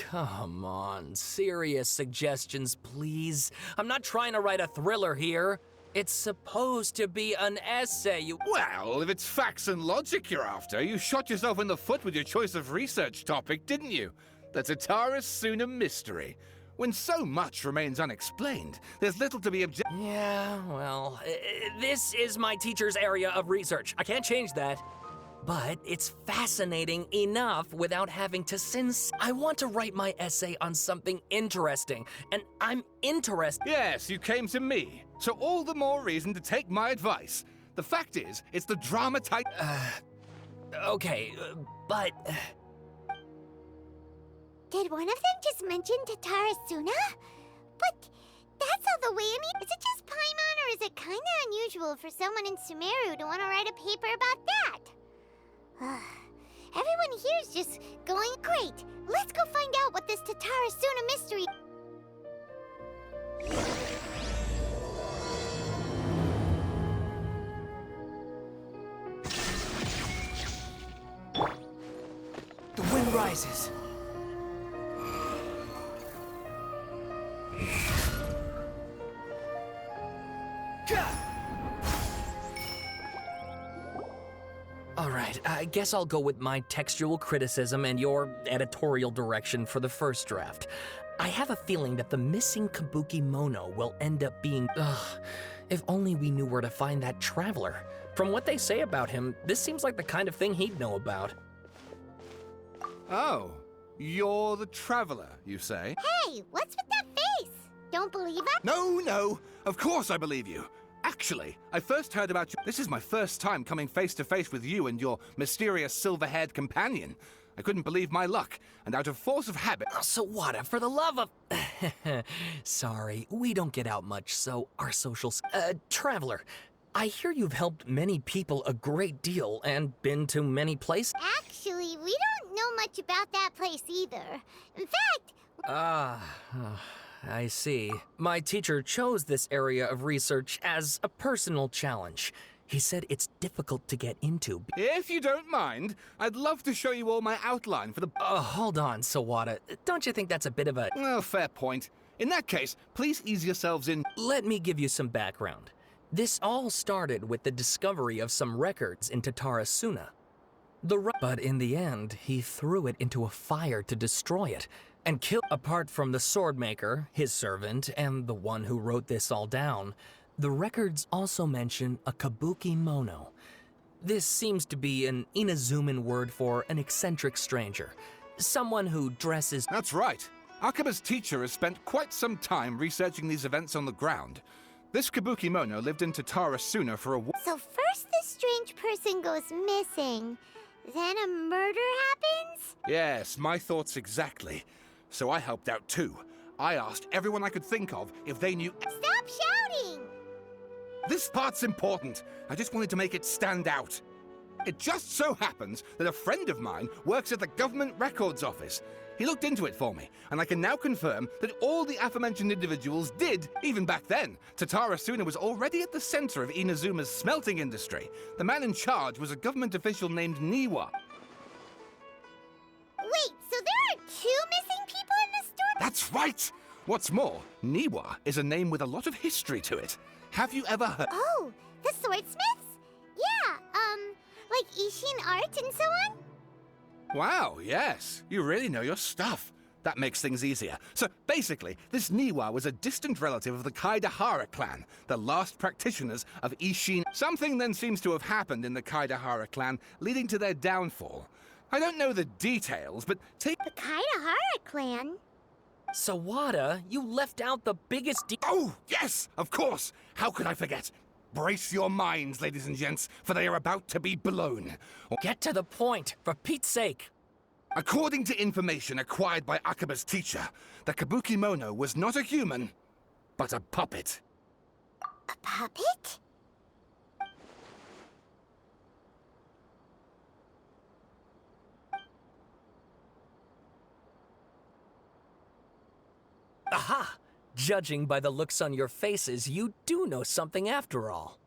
Come on, serious suggestions, please. I'm not trying to write a thriller here. It's supposed to be an essay, Well, if it's facts and logic you're after, you shot yourself in the foot with your choice of research topic, didn't you? The Tatara Suna mystery. When so much remains unexplained, there's little to be Yeah, well, this is my teacher's area of research. I can't change that. But it's fascinating enough without having to I want to write my essay on something interesting, and I'm interested. Yes, you came to me, so all the more reason to take my advice. The fact is, it's the drama type. Okay, but... Did one of them just mention Tatara Suna? But that's all the way. I mean, is it just Paimon, or is it kind of unusual for someone in Sumeru to want to write a paper about that? Everyone here's just going, great. Let's go find out what this Tatara Suna mystery... The wind rises. All right, I guess I'll go with my textual criticism and your editorial direction for the first draft. I have a feeling that the missing Kabuki Mono will end up being... if only we knew where to find that traveler. From what they say about him, this seems like the kind of thing he'd know about. Oh, you're the traveler, you say? Hey, what's with that face? Don't believe it? No, of course I believe you. Actually, I first heard about you. This is my first time coming face to face with you and your mysterious silver-haired companion. I couldn't believe my luck, and out of force of habit... Sawada, for the love of... Sorry, we don't get out much, so our socials... Traveler, I hear you've helped many people a great deal and been to many places. Actually, we don't know much about that place either. In fact... I see. My teacher chose this area of research as a personal challenge. He said it's difficult to get into. If you don't mind, I'd love to show you all my outline for the... Hold on, Sawada. Don't you think that's a bit of a... Oh, fair point. In that case, please ease yourselves in. Let me give you some background. This all started with the discovery of some records in Tatara Suna. But in the end, he threw it into a fire to destroy it, and killed. Apart from the swordmaker, his servant, and the one who wrote this all down, the records also mention a Kabuki Mono. This seems to be an Inazuman word for an eccentric stranger, someone who dresses... That's right. Akaba's teacher has spent quite some time researching these events on the ground. This Kabuki Mono lived in Tatara Suna for a while. So first this strange person goes missing, then a murder happens? Yes, my thoughts exactly. So I helped out too. I asked everyone I could think of if they knew... Stop shouting! This part's important. I just wanted to make it stand out. It just so happens that a friend of mine works at the Government Records Office. He looked into it for me, and I can now confirm that all the aforementioned individuals did, even back then. Tatara Suna was already at the center of Inazuma's smelting industry. The man in charge was a government official named Niwa. Wait, so there are two missing people in this story? That's right! What's more, Niwa is a name with a lot of history to it. Have you ever heard... Oh, the swordsmiths? Yeah, like Ishin art and so on? Wow, yes. You really know your stuff. That makes things easier. So, basically, this Niwa was a distant relative of the Kaidahara clan, the last practitioners of Ishin. Something then seems to have happened in the Kaidahara clan, leading to their downfall. I don't know the details, but take... The Kaidahara clan? Sawada, you left out the biggest Oh, yes, of course. How could I forget? Brace your minds, ladies and gents, for they are about to be blown. Get to the point, for Pete's sake. According to information acquired by Akaba's teacher, the Kabuki Mono was not a human, but a puppet. A puppet? Judging by the looks on your faces, you do know something after all.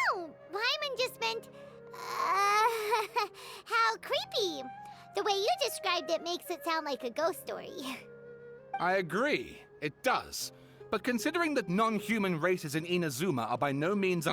No! Paimon just meant, how creepy. The way you described it makes it sound like a ghost story. I agree, it does. But considering that non-human races in Inazuma are by no means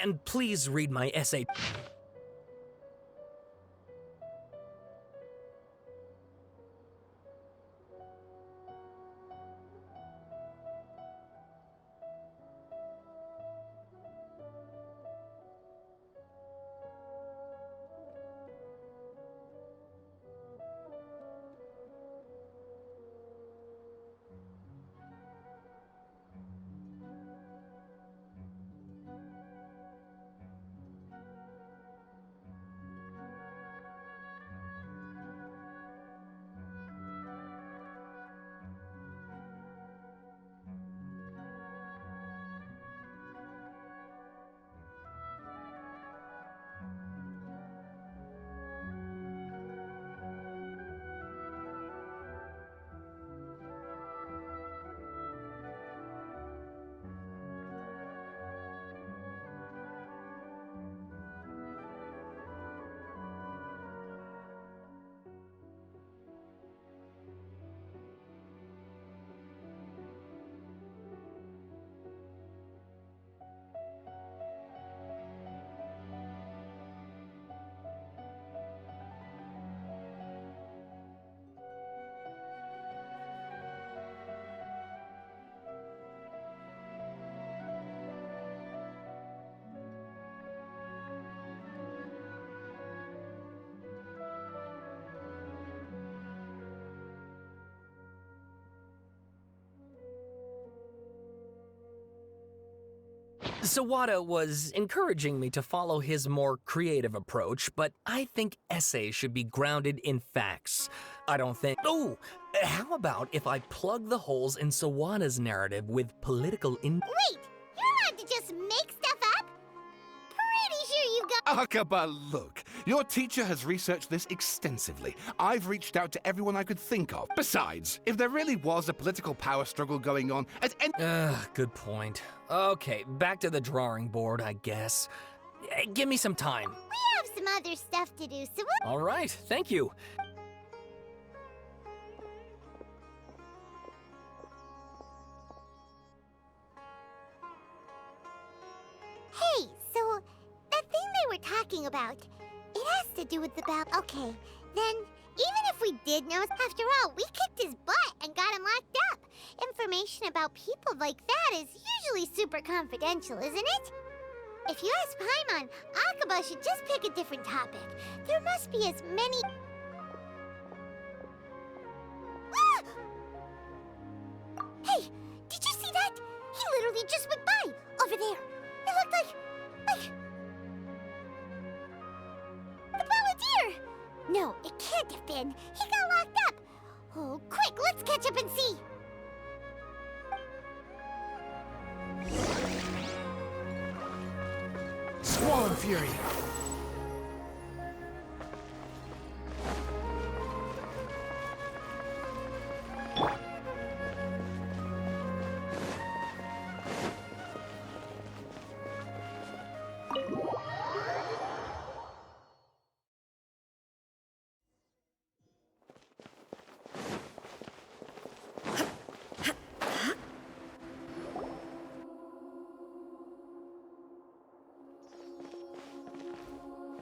And please read my essay. Sawada was encouraging me to follow his more creative approach, but I think essays should be grounded in facts. I don't think... Oh, how about if I plug the holes in Sawada's narrative with political Wait, you're allowed to just make stuff up? Pretty sure you've got... Akaba, look. Your teacher has researched this extensively. I've reached out to everyone I could think of. Besides, if there really was a political power struggle going on at any... Good point. Okay, back to the drawing board, I guess. Give me some time. We have some other stuff to do, so we'll... All right, thank you. Hey, so that thing they were talking about, it has to do with the bell. Okay, then even if we did know, after all, we kicked his butt and got him locked up. Information about people like that is usually super confidential, isn't it? If you ask Paimon, Akaba should just pick a different topic. There must be as many... Ah! Hey, did you see that? He literally just went by, over there. It looked like... the Balladeer! No, it can't have been. He got locked up. Oh, quick, let's catch up and see. Squall and Fury.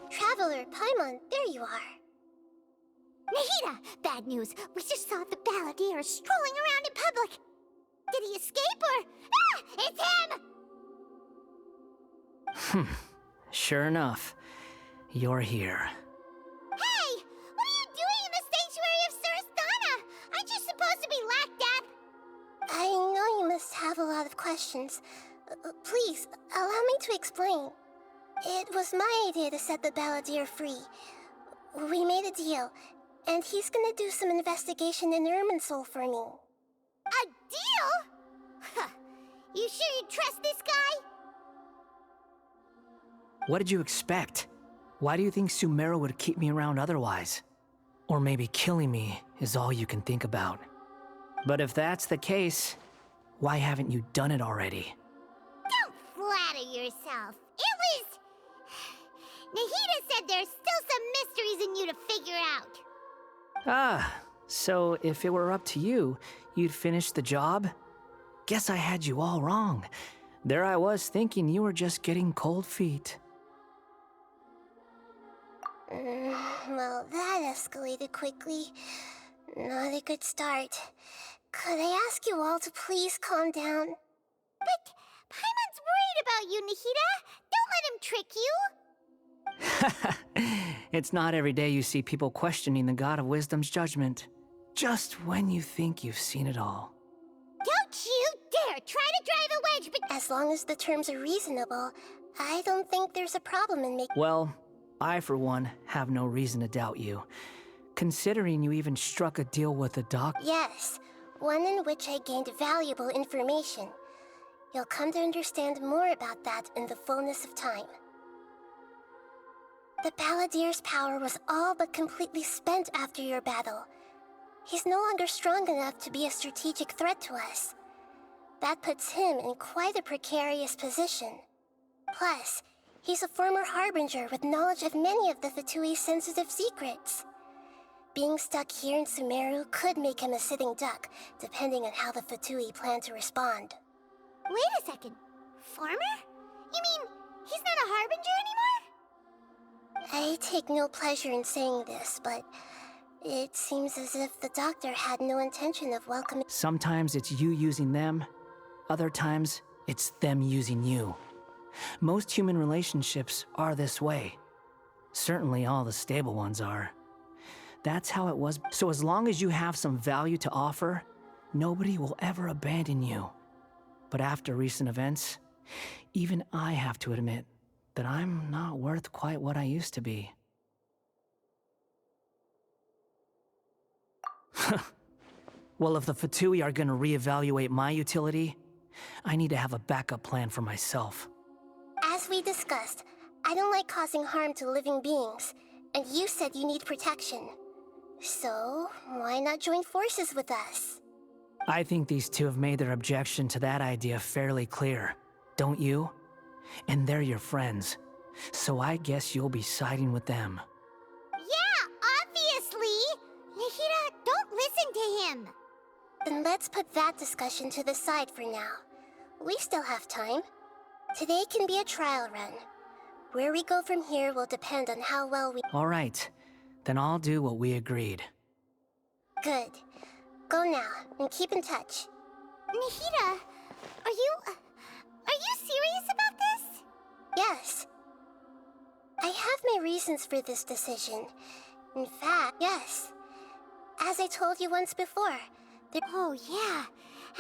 Traveler, Paimon, there you are. Nahida! Bad news. We just saw the Balladeer strolling around in public. Did he escape or... Ah! It's him! Sure enough, you're here. Hey! What are you doing in the sanctuary of Surastana? Aren't you supposed to be locked up? I know you must have a lot of questions. Please, allow me to explain. It was my idea to set the Balladeer free. We made a deal, and he's gonna do some investigation in Irminsul for me. A deal? Huh. You sure you trust this guy? What did you expect? Why do you think Sumeru would keep me around otherwise? Or maybe killing me is all you can think about. But if that's the case, why haven't you done it already? Don't flatter yourself. It was... Nahida said there's still some mysteries in you to figure out. Ah, so if it were up to you, you'd finish the job? Guess I had you all wrong. There I was thinking you were just getting cold feet. Well, that escalated quickly. Not a good start. Could I ask you all to please calm down? But Paimon's worried about you, Nahida. Don't let him trick you. It's not every day you see people questioning the God of Wisdom's judgment. Just when you think you've seen it all. Don't you dare try to drive a wedge, but as long as the terms are reasonable, I don't think there's a problem in making... Well, I, for one, have no reason to doubt you. Considering you even struck a deal with the doc... Yes, one in which I gained valuable information. You'll come to understand more about that in the fullness of time. The Balladeer's power was all but completely spent after your battle. He's no longer strong enough to be a strategic threat to us. That puts him in quite a precarious position. Plus, he's a former Harbinger with knowledge of many of the Fatui's sensitive secrets. Being stuck here in Sumeru could make him a sitting duck, depending on how the Fatui plan to respond. Wait a second. Farmer? You mean he's not a Harbinger anymore? I take no pleasure in saying this, but it seems as if the doctor had no intention of welcoming... Sometimes it's you using them, other times it's them using you. Most human relationships are this way. Certainly all the stable ones are. That's how it was. So as long as you have some value to offer, nobody will ever abandon you. But after recent events, even I have to admit that I'm not worth quite what I used to be. Well, if the Fatui are gonna reevaluate my utility, I need to have a backup plan for myself. As we discussed, I don't like causing harm to living beings, and you said you need protection. So, why not join forces with us? I think these two have made their objection to that idea fairly clear, don't you? And they're your friends, so I guess you'll be siding with them. Yeah, obviously! Nahida, don't listen to him! Then let's put that discussion to the side for now. We still have time. Today can be a trial run. Where we go from here will depend on how well we... All right, then I'll do what we agreed. Good. Go now, and keep in touch. Nahida, are you serious about this? Yes. I have my reasons for this decision. In fact, yes. As I told you once before, Oh, yeah.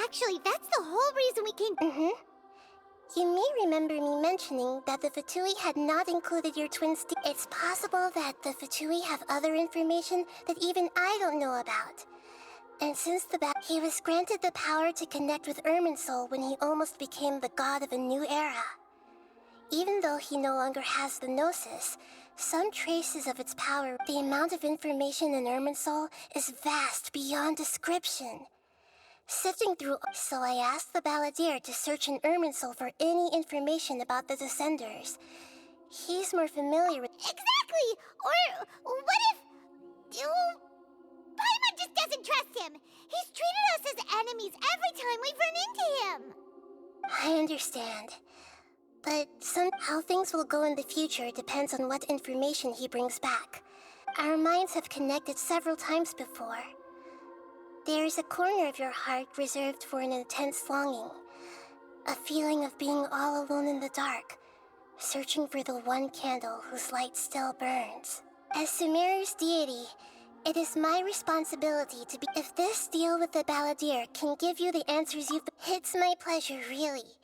Actually, that's the whole reason we came... You may remember me mentioning that the Fatui had not included your twin It's possible that the Fatui have other information that even I don't know about. And since he was granted the power to connect with Irminsul when he almost became the god of a new era. Even though he no longer has the Gnosis, some traces of its power, the amount of information in Irminsul is vast beyond description. Sifting through, so I asked the Balladeer to search in Irminsul for any information about the Descenders. He's more familiar with... Exactly! Or what if... Paimon just doesn't trust him! He's treated us as enemies every time we've run into him! I understand. But how things will go in the future depends on what information he brings back. Our minds have connected several times before. There's a corner of your heart reserved for an intense longing. A feeling of being all alone in the dark, searching for the one candle whose light still burns. As Sumeru's deity, it is my responsibility to be... If this deal with the Balladeer can give you the answers you've... It's my pleasure, really.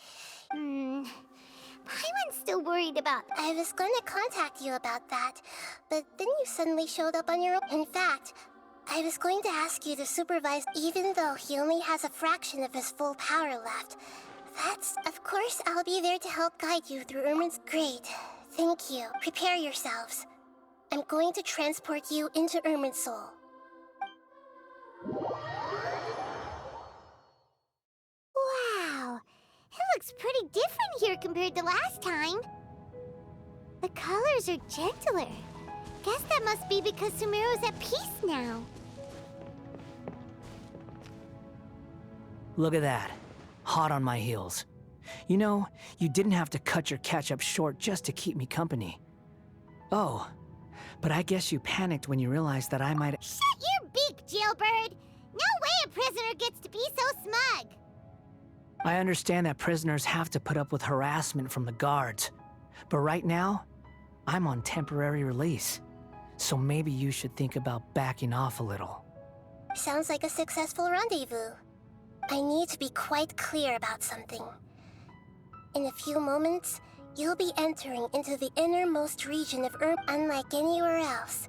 Paimon's still worried about... I was going to contact you about that, but then you suddenly showed up on your own. In fact, I was going to ask you to supervise even though he only has a fraction of his full power left. Of course, I'll be there to help guide you through Irmin's... Great. Thank you. Prepare yourselves. I'm going to transport you into Irminsul. Wow. It looks pretty different here compared to last time. The colors are gentler. Guess that must be because Sumeru's at peace now. Look at that. Hot on my heels. You know, you didn't have to cut your catch-up short just to keep me company. Oh, but I guess you panicked when you realized that I might— Shut your beak, jailbird! No way a prisoner gets to be so smug! I understand that prisoners have to put up with harassment from the guards. But right now, I'm on temporary release. So maybe you should think about backing off a little. Sounds like a successful rendezvous. I need to be quite clear about something. In a few moments, you'll be entering into the innermost region of unlike anywhere else.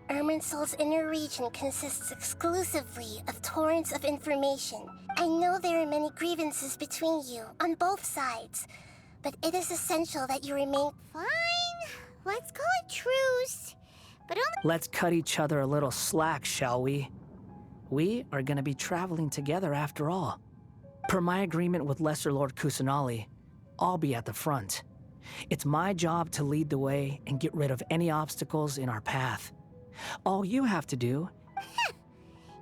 Irminsol's inner region consists exclusively of torrents of information. I know there are many grievances between you, on both sides, but it is essential that you remain— Fine, let's call it truce. But only— Let's cut each other a little slack, shall we? We are gonna be traveling together after all. Per my agreement with Lesser Lord Kusanali, I'll be at the front. It's my job to lead the way and get rid of any obstacles in our path. All you have to do—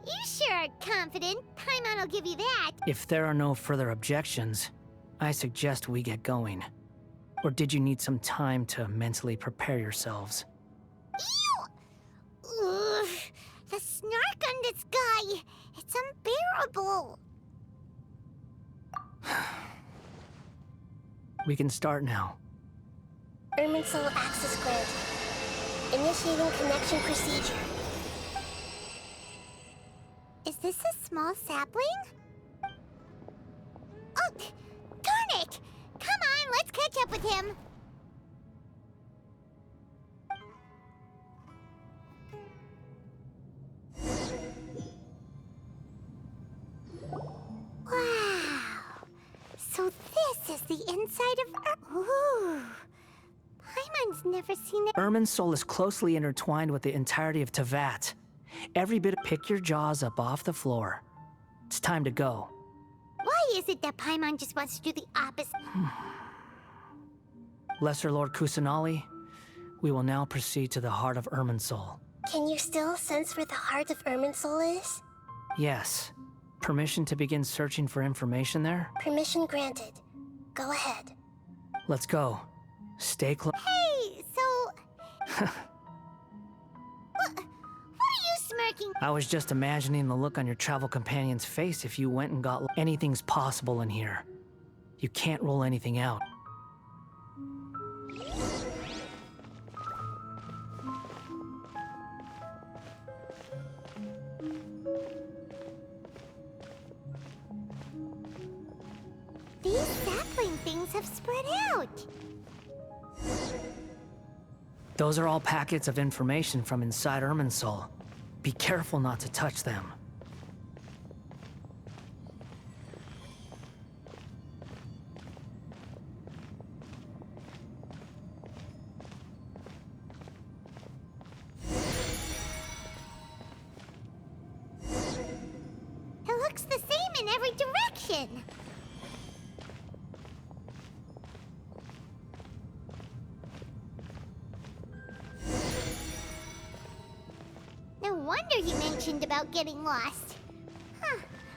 You sure are confident. Paimon will give you that. If there are no further objections, I suggest we get going. Or did you need some time to mentally prepare yourselves? Ew! Ugh, the snark on this guy. It's unbearable. We can start now. Irminsol access granted. Initiating connection procedure. Is this a small sapling? Oh, darn it! Come on, let's catch up with him. Wow. So this is the inside of Ooh. Paimon's never seen it. Irminsul is closely intertwined with the entirety of Tevat. Every bit— Pick your jaws up off the floor. It's time to go. Why is it that Paimon just wants to do the opposite? Lesser Lord Kusanali, we will now proceed to the heart of Irminsul. Can you still sense where the heart of Irminsul is? Yes. Permission to begin searching for information there? Permission granted. Go ahead. Let's go. Stay close. Hey, so... what are you smirking? I was just imagining the look on your travel companion's face if you went and got— Anything's possible in here. You can't rule anything out. These sapling things have spread out. Those are all packets of information from inside Irminsul. Be careful not to touch them. It looks the same in every direction. No wonder he mentioned about getting lost. Huh.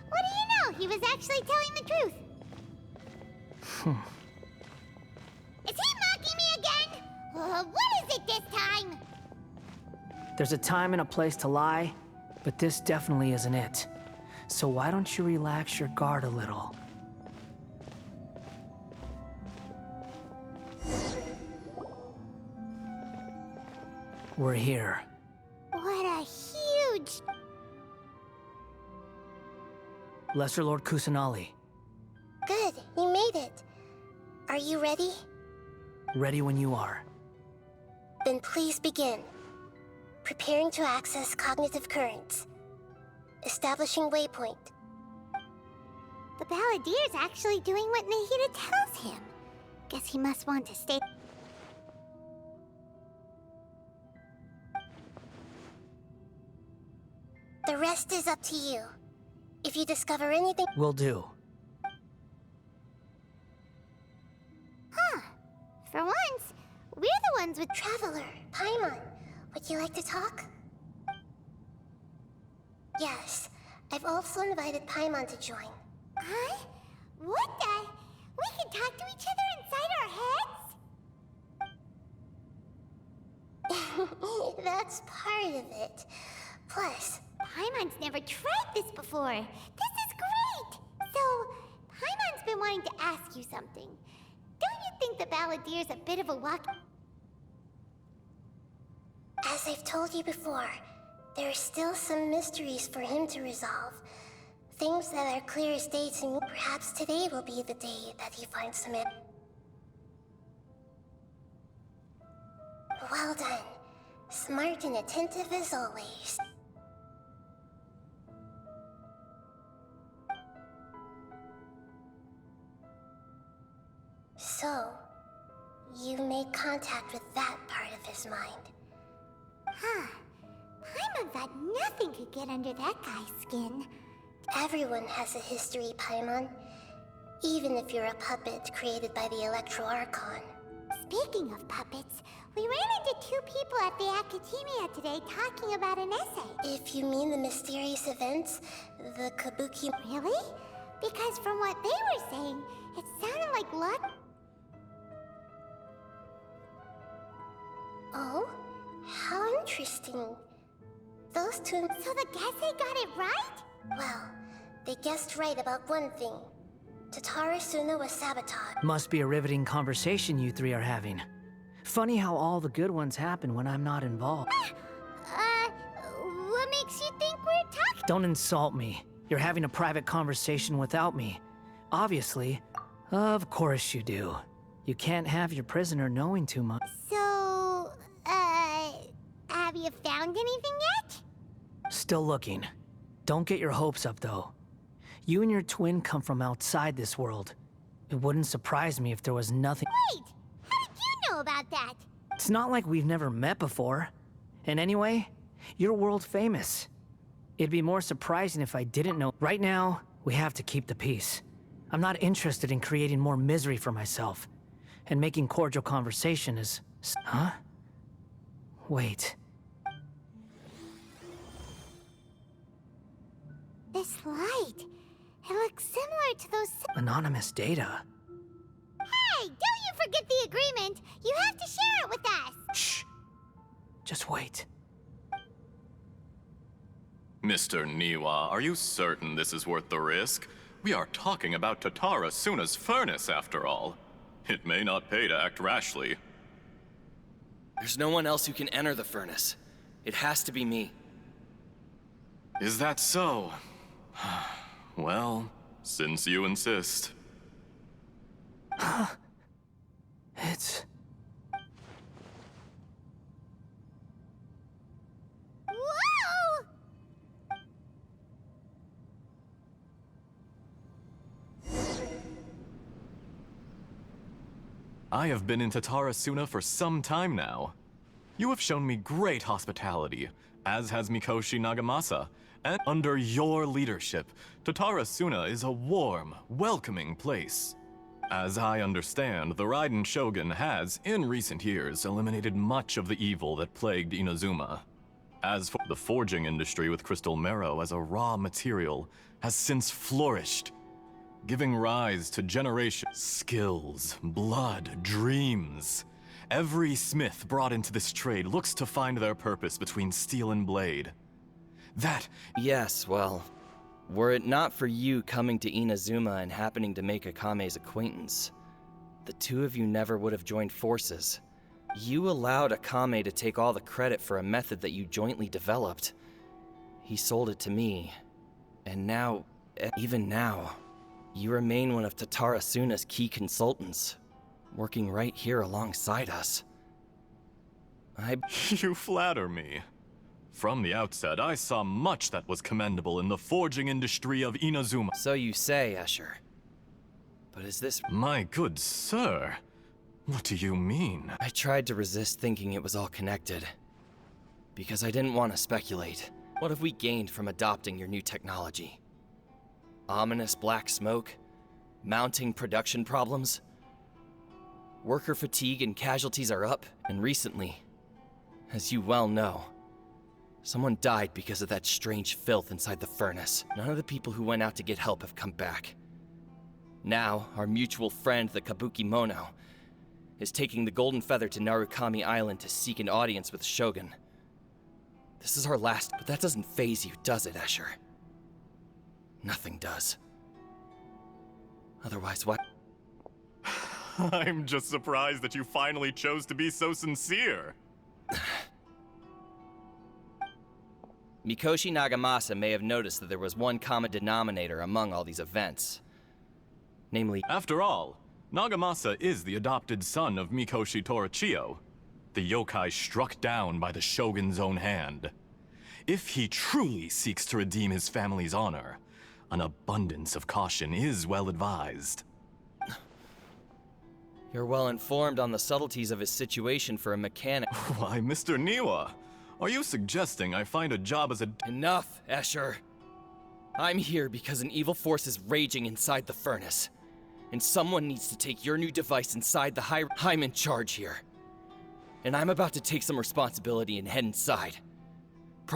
What do you know? He was actually telling the truth. Is he mocking me again? What is it this time? There's a time and a place to lie, but this definitely isn't it. So why don't you relax your guard a little? We're here. What a huge... Lesser Lord Kusanali, Good, you made it. Are you ready? ready when you are. Then please begin. Preparing to access cognitive currents. Establishing waypoint. The Balladier's actually doing what Nahida tells him. Guess he must want to stay... The rest is up to you. If you discover anything... Will do. Huh. For once, we're the ones with... Traveler, Paimon, would you like to talk? Yes, I've also invited Paimon to join. Huh? What the? We can talk that's part of it. Plus, Paimon's never tried this before. This is great! So, Paimon's been wanting to ask you something. Don't you think the Balladeer's a bit of a walk? As I've told you before, there are still some mysteries for him to resolve. Things that are clear as day to me. Perhaps today will be the day that he finds some in. Well done. Smart and attentive as always. So, you made contact with that part of his mind. Huh. Paimon thought nothing could get under that guy's skin. Everyone has a history, Paimon. Even if you're a puppet created by the Electro Archon. Speaking of puppets, we ran into two people at the Academia today talking about an essay. If you mean the mysterious events, the Kabuki... Really? Because from what they were saying, it sounded like luck. Oh? How interesting. Those two... So the Gase got it right? Well, they guessed right about one thing. Tatara Suna was sabotaged. Must be a riveting conversation you three are having. Funny how all the good ones happen when I'm not involved. What makes you think we're talking? Don't insult me. You're having a private conversation without me. Obviously. Of course you do. You can't have your prisoner knowing too much. So, have you found anything yet? Still looking. Don't get your hopes up, though. You and your twin come from outside this world. It wouldn't surprise me if there was nothing. Wait! How did you know about that? It's not like we've never met before. And anyway, you're world famous. It'd be more surprising if I didn't know. Right now, we have to keep the peace. I'm not interested in creating more misery for myself. And making cordial conversation is... Huh? Wait. This light... It looks similar to those... Anonymous data. Hey! Don't you forget the agreement! You have to share it with us! Shh. Just wait. Mr. Niwa, are you certain this is worth the risk? We are talking about Tatara Suna's furnace, after all. It may not pay to act rashly. There's no one else who can enter the furnace. It has to be me. Is that so? Well, since you insist. It's... Whoa! I have been in Tatara Suna for some time now. You have shown me great hospitality, as has Mikoshi Nagamasa. And under your leadership, Tatara Suna is a warm, welcoming place. As I understand, the Raiden Shogun has, in recent years, eliminated much of the evil that plagued Inazuma. As for the forging industry with crystal marrow as a raw material, has since flourished, giving rise to generations, skills, blood, dreams. Every smith brought into this trade looks to find their purpose between steel and blade. Yes, well, were it not for you coming to Inazuma and happening to make Akame's acquaintance, the two of you never would have joined forces. You allowed Akame to take all the credit for a method that you jointly developed. He sold it to me, and now, even now, you remain one of Tatara Suna's key consultants, working right here alongside us. You flatter me. From the outset, I saw much that was commendable in the forging industry of Inazuma. So you say, Escher. But is this... My good sir, what do you mean? I tried to resist thinking it was all connected. Because I didn't want to speculate. What have we gained from adopting your new technology? Ominous black smoke? Mounting production problems? Worker fatigue and casualties are up, and recently, as you well know, someone died because of that strange filth inside the furnace. None of the people who went out to get help have come back. Now, our mutual friend, the Kabuki Mono, is taking the Golden Feather to Narukami Island to seek an audience with Shogun. This is our last, but that doesn't faze you, does it, Escher? Nothing does. Otherwise, what? I'm just surprised that you finally chose to be so sincere. Mikoshi Nagamasa may have noticed that there was one common denominator among all these events. Namely, After all, Nagamasa is the adopted son of Mikoshi Torachiyo, the yokai struck down by the Shogun's own hand. If he truly seeks to redeem his family's honor, an abundance of caution is well advised. you're well informed on the subtleties of his situation for a mechanic. Why, Mr. Niwa, are you suggesting I find a job as a... Enough, Escher. I'm here because an evil force is raging inside the furnace. And someone needs to take your new device inside the I'm in charge here. And I'm about to take some responsibility and head inside.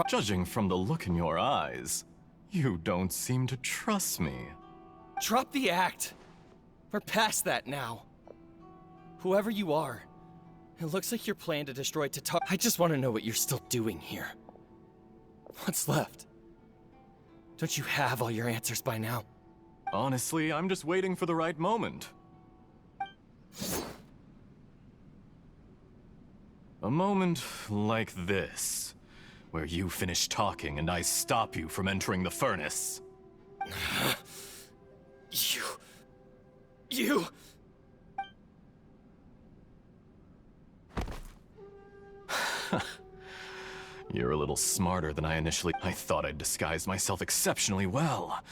Judging from the look in your eyes, you don't seem to trust me. Drop the act. We're past that now. Whoever you are, it looks like your plan to destroy Tatar. I just want to know what you're still doing here. What's left? Don't you have all your answers by now? Honestly, I'm just waiting for the right moment. A moment like this, where you finish talking and I stop you from entering the furnace. You... You're a little smarter than I initially... I thought I'd disguised myself exceptionally well.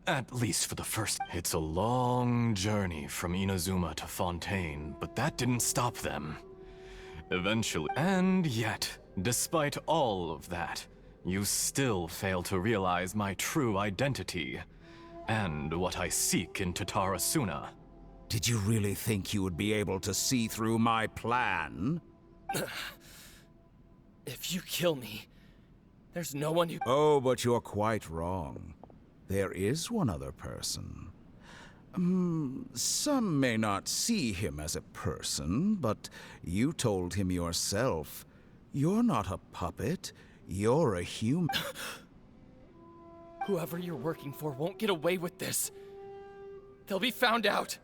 At least for the first... It's a long journey from Inazuma to Fontaine, but that didn't stop them. Eventually... And yet, despite all of that, you still fail to realize my true identity, and what I seek in Tatarasuna. Did you really think you would be able to see through my plan? If you kill me, there's no one who... Oh, but you're quite wrong. There is one other person. Some may not see him as a person, but you told him yourself. You're not a puppet, you're a human. Whoever you're working for won't get away with this. They'll be found out.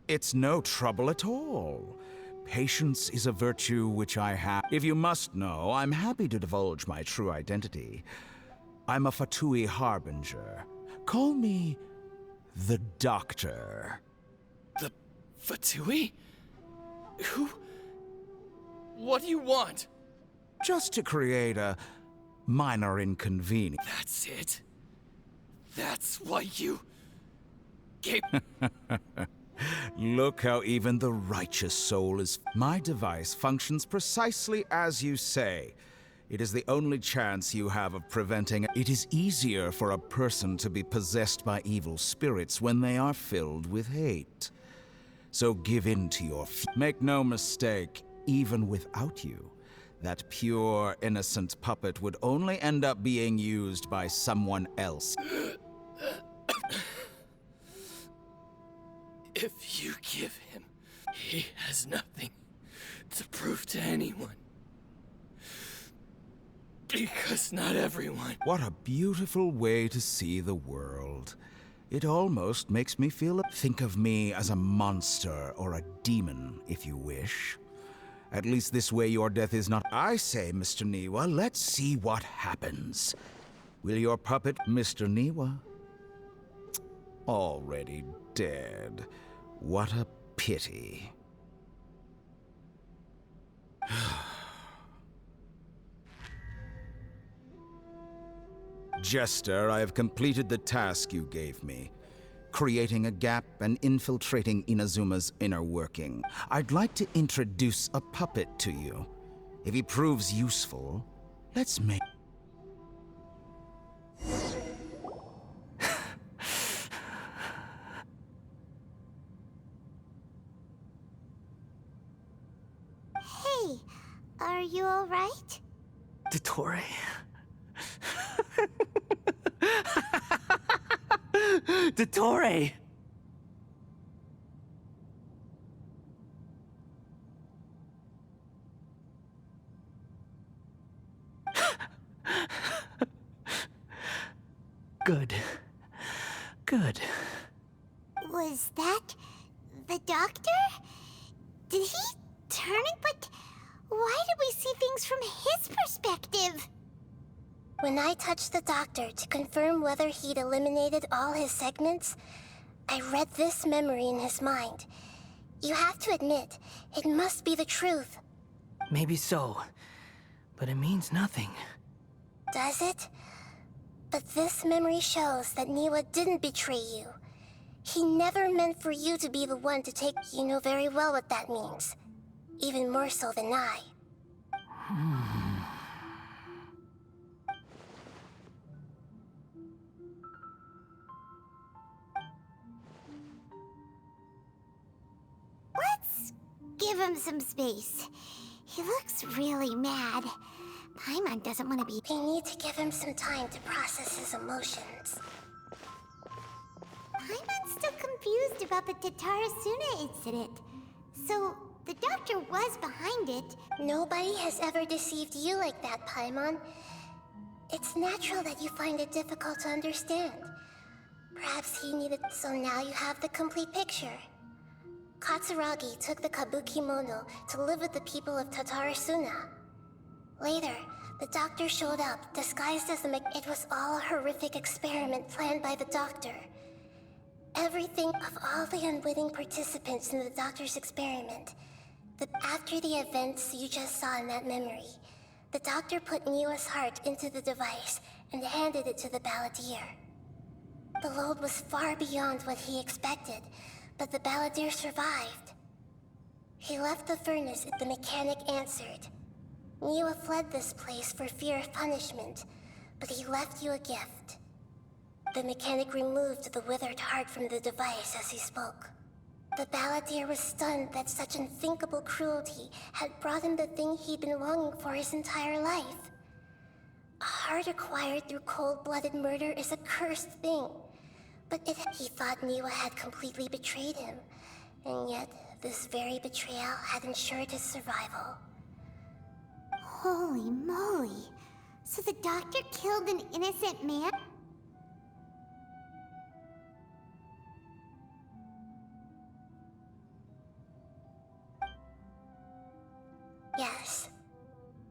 It's no trouble at all. Patience is a virtue which I have. If you must know, I'm happy to divulge my true identity. I'm a Fatui Harbinger. Call me the Doctor. The Fatui? Who? What do you want? Just to create a minor inconvenience. That's it. That's why you... gave... Look how even the righteous soul is... My device functions precisely as you say. It is the only chance you have of preventing... It is easier for a person to be possessed by evil spirits when they are filled with hate. So give in to your... Make no mistake, even without you, that pure, innocent puppet would only end up being used by someone else. If you give him, he has nothing to prove to anyone. Because not everyone... What a beautiful way to see the world. It almost makes me feel... Think of me as a monster or a demon, if you wish. At least this way your death is not... I say, Mr. Niwa, let's see what happens. Will your puppet, Mr. Niwa? Already dead. What a pity. Jester, I have completed the task you gave me. Creating a gap and infiltrating Inazuma's inner working. I'd like to introduce a puppet to you. If he proves useful, let's make... Hey, are you alright? Dottore? Dottore! Good. Good. Was that the doctor? Did he turn it? But why did we see things from his perspective? When I touched the doctor to confirm whether he'd eliminated all his segments, I read this memory in his mind. You have to admit, it must be the truth. Maybe so, but it means nothing. Does it? But this memory shows that Niwa didn't betray you. He never meant for you to be the one to take. You know very well what that means. Even more so than I. Let's give him some space. He looks really mad. Paimon doesn't want to be. We need to give him some time to process his emotions. Paimon's still confused about the Tatarasuna incident. So, the doctor was behind it. Nobody has ever deceived you like that, Paimon. It's natural that you find it difficult to understand. Perhaps he needed. So now you have the complete picture. Katsuragi took the kabuki mono to live with the people of Tatarasuna. Later, the doctor showed up, disguised as It was all a horrific experiment planned by the doctor. Everything of all the unwitting participants in the doctor's experiment. After the events you just saw in that memory, the doctor put Niwa's heart into the device and handed it to the balladeer. The load was far beyond what he expected, but the balladeer survived. He left the furnace and the mechanic answered. Niwa fled this place for fear of punishment, but he left you a gift. The mechanic removed the withered heart from the device as he spoke. The balladeer was stunned that such unthinkable cruelty had brought him the thing he'd been longing for his entire life. A heart acquired through cold-blooded murder is a cursed thing, but he thought Niwa had completely betrayed him, and yet this very betrayal had ensured his survival. Holy moly! So the doctor killed an innocent man? Yes.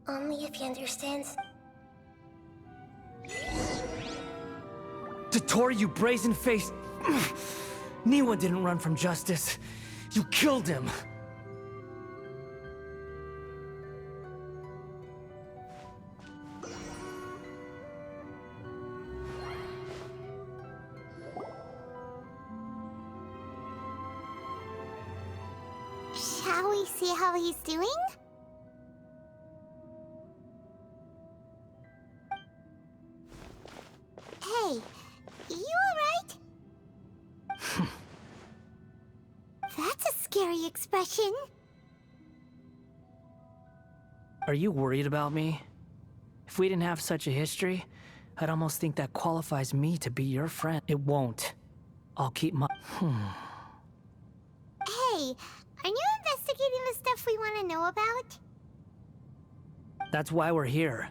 Only if he understands. Tottori, you brazen-faced... Niwa didn't run from justice. You killed him. Shall we see how he's doing? Hey, you alright? That's a scary expression. Are you worried about me? If we didn't have such a history, I'd almost think that qualifies me to be your friend. It won't. I'll keep my... Hey, are you investigating the stuff we want to know about? That's why we're here.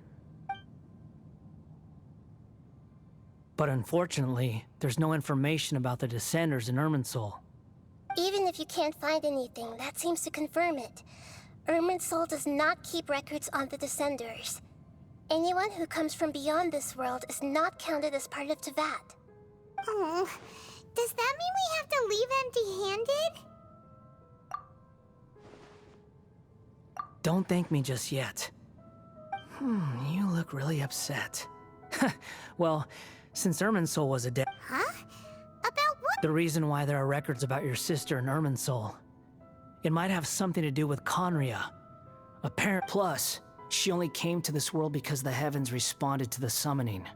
But unfortunately, there's no information about the Descenders in Irminsul. Even if you can't find anything, that seems to confirm it. Irminsul does not keep records on the Descenders. Anyone who comes from beyond this world is not counted as part of Tevat. Oh, does that mean we have to leave empty-handed? Don't thank me just yet. You look really upset. Well, since Irminsul was a dead... Huh? About what? The reason why there are records about your sister in Irminsul. It might have something to do with Conria. Plus, she only came to this world because the heavens responded to the summoning.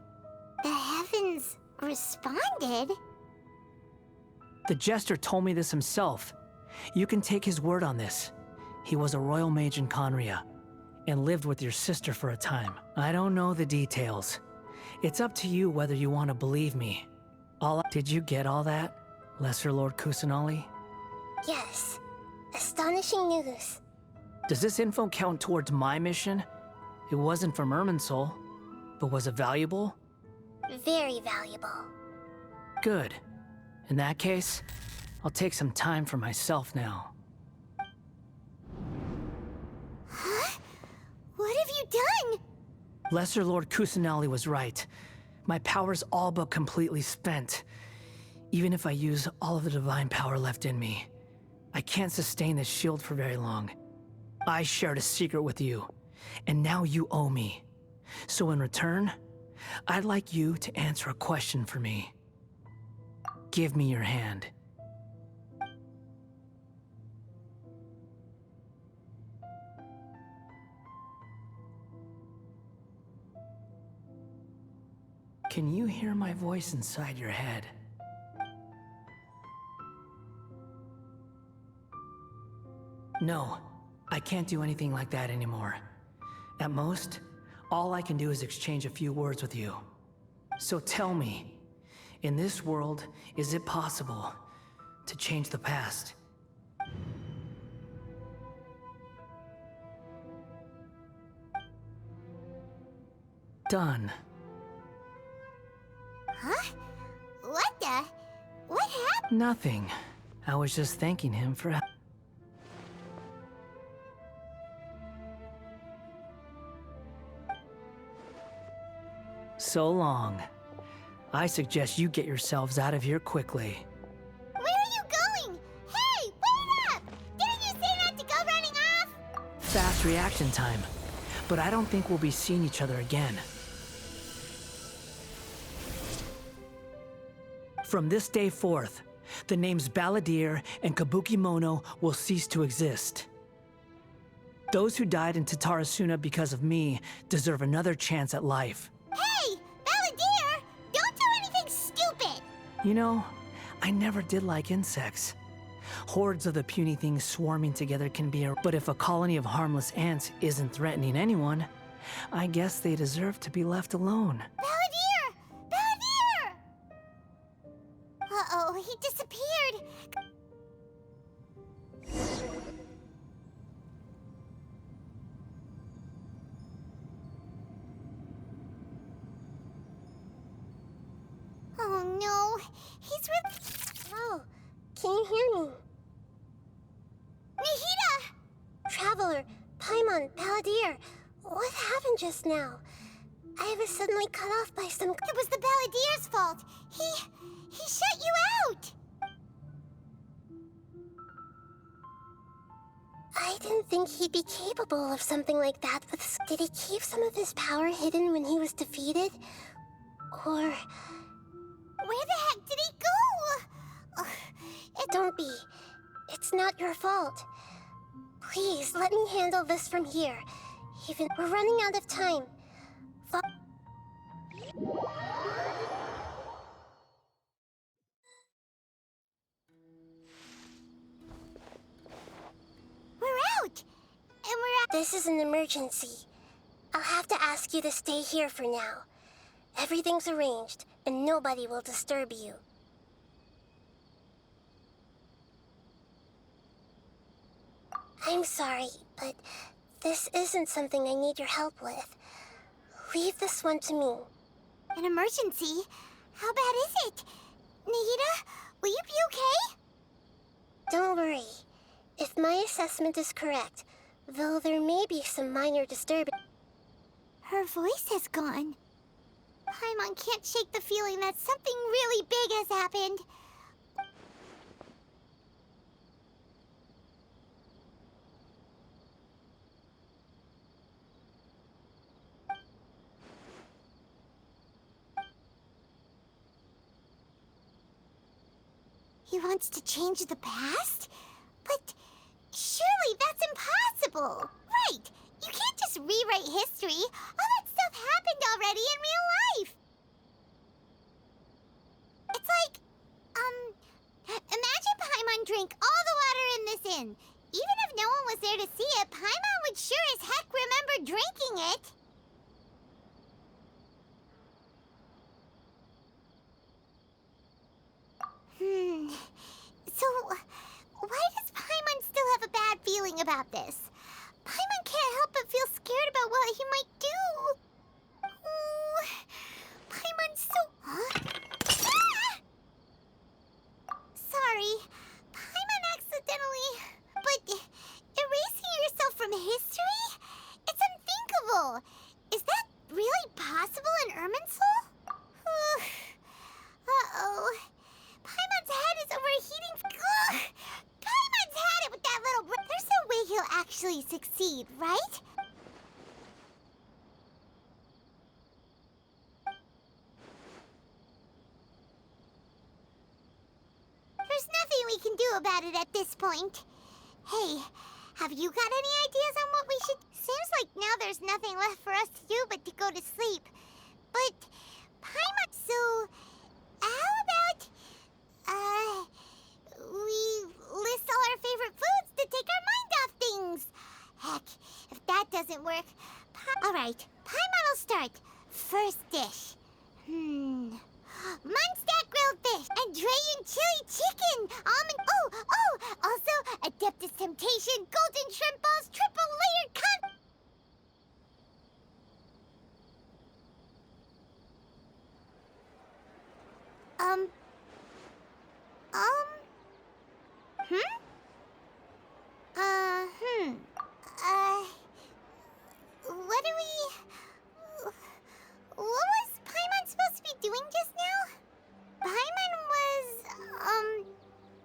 The heavens responded? The Jester told me this himself. You can take his word on this. He was a royal mage in Conria, and lived with your sister for a time. I don't know the details. It's up to you whether you want to believe me. Did you get all that, Lesser Lord Kusanali? Yes. Astonishing news. Does this info count towards my mission? It wasn't from Irminsul, but was it valuable? Very valuable. Good. In that case, I'll take some time for myself now. Huh? What have you done? Lesser Lord Kusanali was right. My power's all but completely spent. Even if I use all of the divine power left in me, I can't sustain this shield for very long. I shared a secret with you, and now you owe me. So in return, I'd like you to answer a question for me. Give me your hand. Can you hear my voice inside your head? No, I can't do anything like that anymore. At most, all I can do is exchange a few words with you. So tell me, in this world, is it possible to change the past? Done. Huh? What the? What happened? Nothing. I was just thanking him for... So long. I suggest you get yourselves out of here quickly. Where are you going? Hey, wait up! Didn't you say not to go running off? Fast reaction time. But I don't think we'll be seeing each other again. From this day forth, the names Balladeer and Kabukimono will cease to exist. Those who died in Tatarasuna because of me deserve another chance at life. Hey, Balladeer! Don't do anything stupid! You know, I never did like insects. Hordes of the puny things swarming together can be a... But if a colony of harmless ants isn't threatening anyone, I guess they deserve to be left alone. Balladeer! Balladeer! Uh-oh, he disappeared. Oh no, he's really... Oh, can you hear me? Nahida! Traveler, Paimon, Balladeer, what happened just now? I was suddenly cut off by some... It was the Balladeer's fault. He shut you out! I didn't think he'd be capable of something like that. Did he keep some of his power hidden when he was defeated? Or... Where the heck did he go? Don't be. It's not your fault. Please, let me handle this from here. Even we're running out of time. We're out! And we're out. This is an emergency. I'll have to ask you to stay here for now. Everything's arranged, and nobody will disturb you. I'm sorry, but this isn't something I need your help with. Leave this one to me. An emergency? How bad is it? Nahida, will you be okay? Don't worry. If my assessment is correct, though there may be some minor disturbance... Her voice has gone. Paimon can't shake the feeling that something really big has happened. He wants to change the past? But surely that's impossible! Right! You can't just rewrite history! All that stuff happened already in real life! It's like, imagine Paimon drank all the water in this inn. Even if no one was there to see it, Paimon would sure as heck remember drinking it. So, why does Paimon still have a bad feeling about this? Paimon can't help but feel scared about what he might do. Oh, Paimon's so actually succeed, right? There's nothing we can do about it at this point. Hey, have you got any ideas on what we should... Seems like now there's nothing left for us to do but to go to sleep. But, Paimon, so how about, we list all our favorite foods to take our mind off things? Heck, if that doesn't work... Alright, Paimon will start. First dish. Munstack grilled fish, Andrean chili chicken, almond... Also, Adeptus Temptation, golden shrimp balls, triple layered what are we... What was Paimon supposed to be doing just now? Paimon was,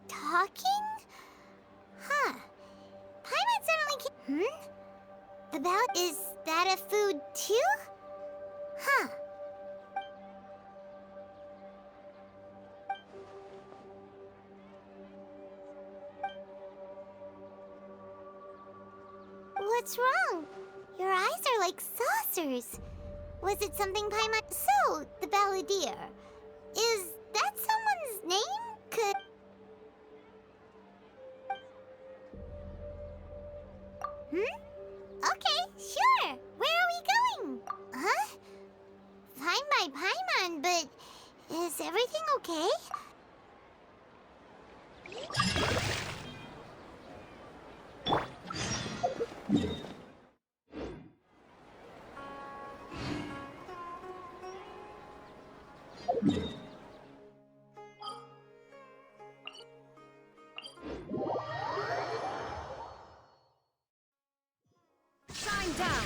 talking? Huh. Paimon suddenly About, is that a food too? Huh. What's wrong? Your eyes are like saucers. Was it something Paimon... So, the Balladeer. Is that someone's name? Could... Okay, sure. Where are we going? Huh? Fine by Paimon, but... Is everything okay? Shine down!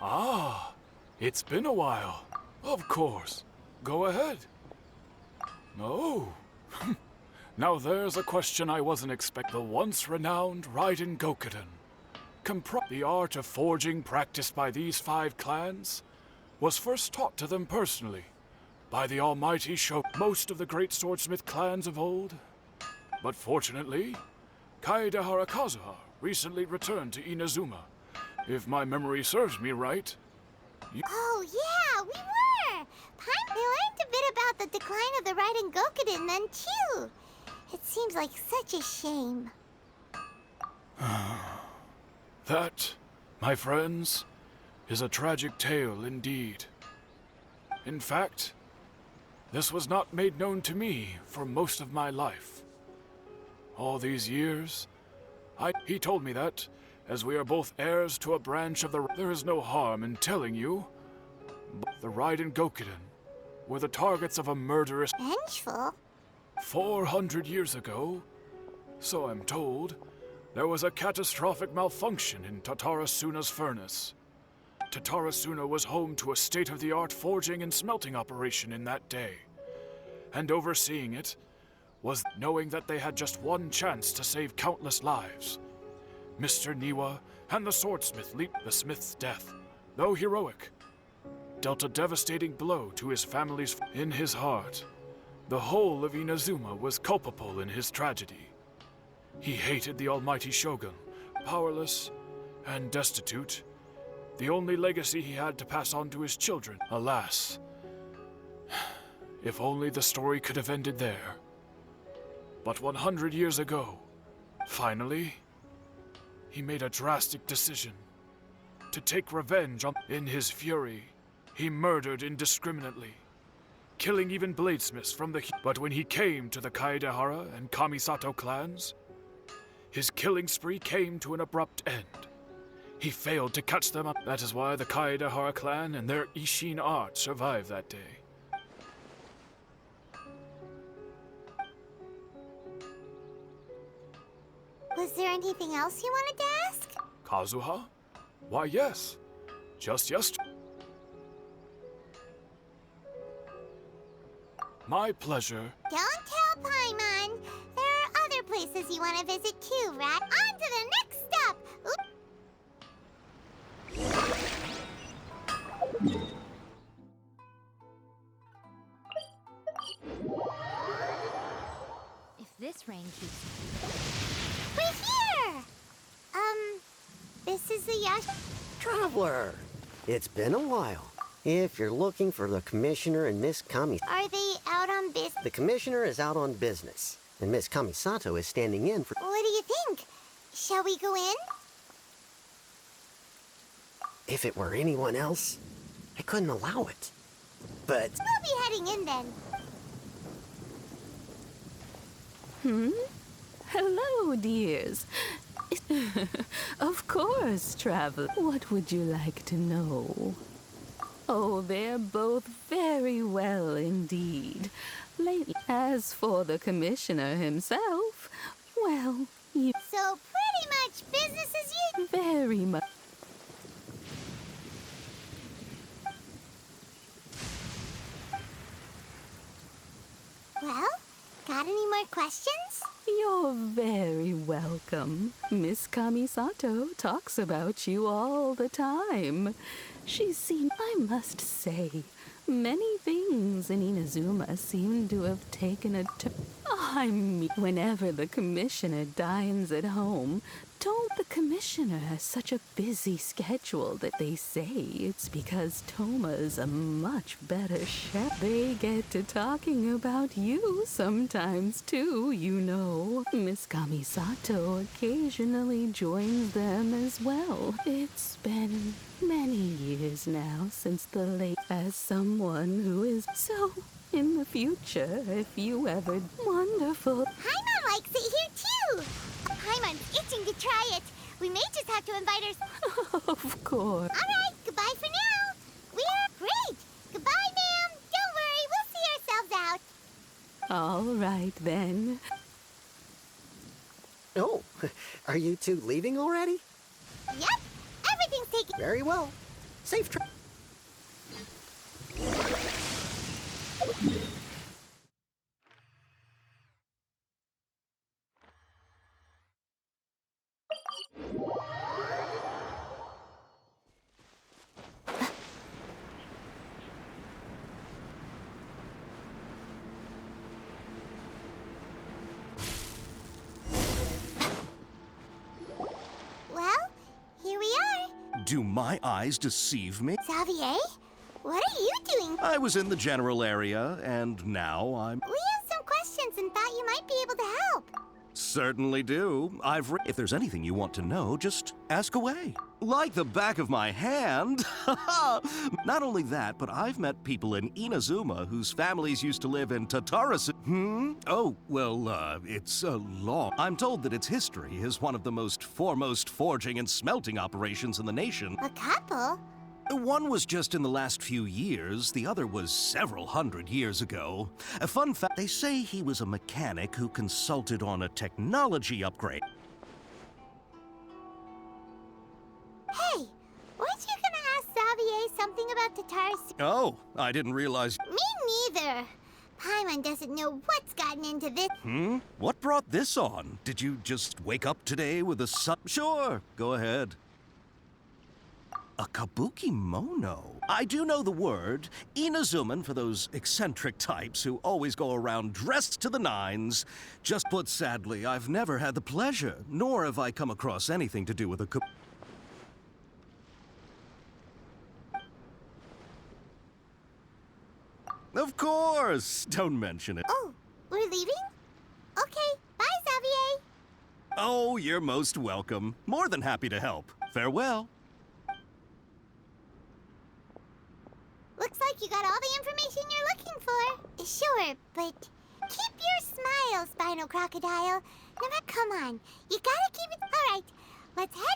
Ah, it's been a while. Of course. Go ahead. Oh. Now there's a question I wasn't expecting. The once renowned Raiden Gokuden. The art of forging practiced by these 5 clans was first taught to them personally by the almighty Shogun, most of the great swordsmith clans of old. But fortunately, Kaedehara Kazuha recently returned to Inazuma. If my memory serves me right. Oh, yeah, we were! We learned a bit about the decline of the Raiden Gokuden then, too. It seems like such a shame. That, my friends, is a tragic tale indeed. In fact, this was not made known to me for most of my life. All these years, he told me that, as we are both heirs to a branch of the... There is no harm in telling you, but the Raiden Gokuden were the targets of a murderous... Vengeful? 400 years ago, so I'm told, there was a catastrophic malfunction in Tatarasuna's furnace. Tatarasuna was home to a state-of-the-art forging and smelting operation in that day, and overseeing it was knowing that they had just one chance to save countless lives. Mr. Niwa and the swordsmith leaped. The smith's death, though heroic, dealt a devastating blow to his family's... In his heart, the whole of Inazuma was culpable in his tragedy. He hated the almighty Shogun, powerless and destitute, the only legacy he had to pass on to his children. Alas, if only the story could have ended there. But 100 years ago, finally, he made a drastic decision to take revenge on... In his fury, he murdered indiscriminately, killing even bladesmiths from the... But when he came to the Kaedehara and Kamisato clans, his killing spree came to an abrupt end. He failed to catch them up. That is why the Kaedehara clan and their Ishin art survived that day. Was there anything else you wanted to ask? Kazuha? Why, yes. Just yesterday. My pleasure. Don't tell Paimon. There are other places you want to visit too, right? On to the next stop. If this rain keeps... We're here! This is the Yash... Traveler, it's been a while. If you're looking for the Commissioner and Miss Kami... Are they out on business? The Commissioner is out on business, and Miss Kamisato is standing in for... What do you think? Shall we go in? If it were anyone else, I couldn't allow it. But... We'll be heading in then. Hello, dears. Of course, traveler. What would you like to know? Oh, they're both very well indeed. Lately, as for the commissioner himself, well, you... So pretty much business as usual. Very much. Well, got any more questions? You're very welcome. Miss Kamisato talks about you all the time. She's seen, I must say, many things in Inazuma seem to have taken a turn. I mean, whenever the commissioner dines at home, don't the commissioner has such a busy schedule that they say it's because Toma's a much better chef. They get to talking about you sometimes too, you know. Miss Kamisato occasionally joins them as well. It's been many years now since the late... As someone who is so... In the future, if you ever... Wonderful. Paimon likes it here too. Paimon's itching to try it. We may just have to invite her. Of course. All right, goodbye for now. We're great. Goodbye, ma'am. Don't worry, we'll see ourselves out. All right, then. Oh, are you two leaving already? Yep, everything's taken. Very well. Safe trip. Well, here we are. Do my eyes deceive me? Xavier, what are you doing? I was in the general area, and now I'm... We have some questions and thought you might be able to help. Certainly do. If there's anything you want to know, just ask away. Like the back of my hand. Not only that, but I've met people in Inazuma whose families used to live in Tatarasu. Oh, well, it's a long... I'm told that its history is one of the most foremost forging and smelting operations in the nation. A couple? One was just in the last few years, the other was several hundred years ago. A fun fact, they say he was a mechanic who consulted on a technology upgrade. Hey, weren't you gonna ask Xavier something about Tatarasu? Oh, I didn't realize... Me neither. Paimon doesn't know what's gotten into this. What brought this on? Did you just wake up today with a sun? Sure, go ahead. A kabuki mono. I do know the word. Inazuman for those eccentric types who always go around dressed to the nines. Just put sadly, I've never had the pleasure, nor have I come across anything to do with a kabuki. Of course! Don't mention it. Oh, we're leaving? Okay, bye, Xavier. Oh, you're most welcome. More than happy to help. Farewell. Looks like you got all the information you're looking for. Sure, but keep your smile, Spinal Crocodile. Now, come on. You gotta keep it... All right, let's head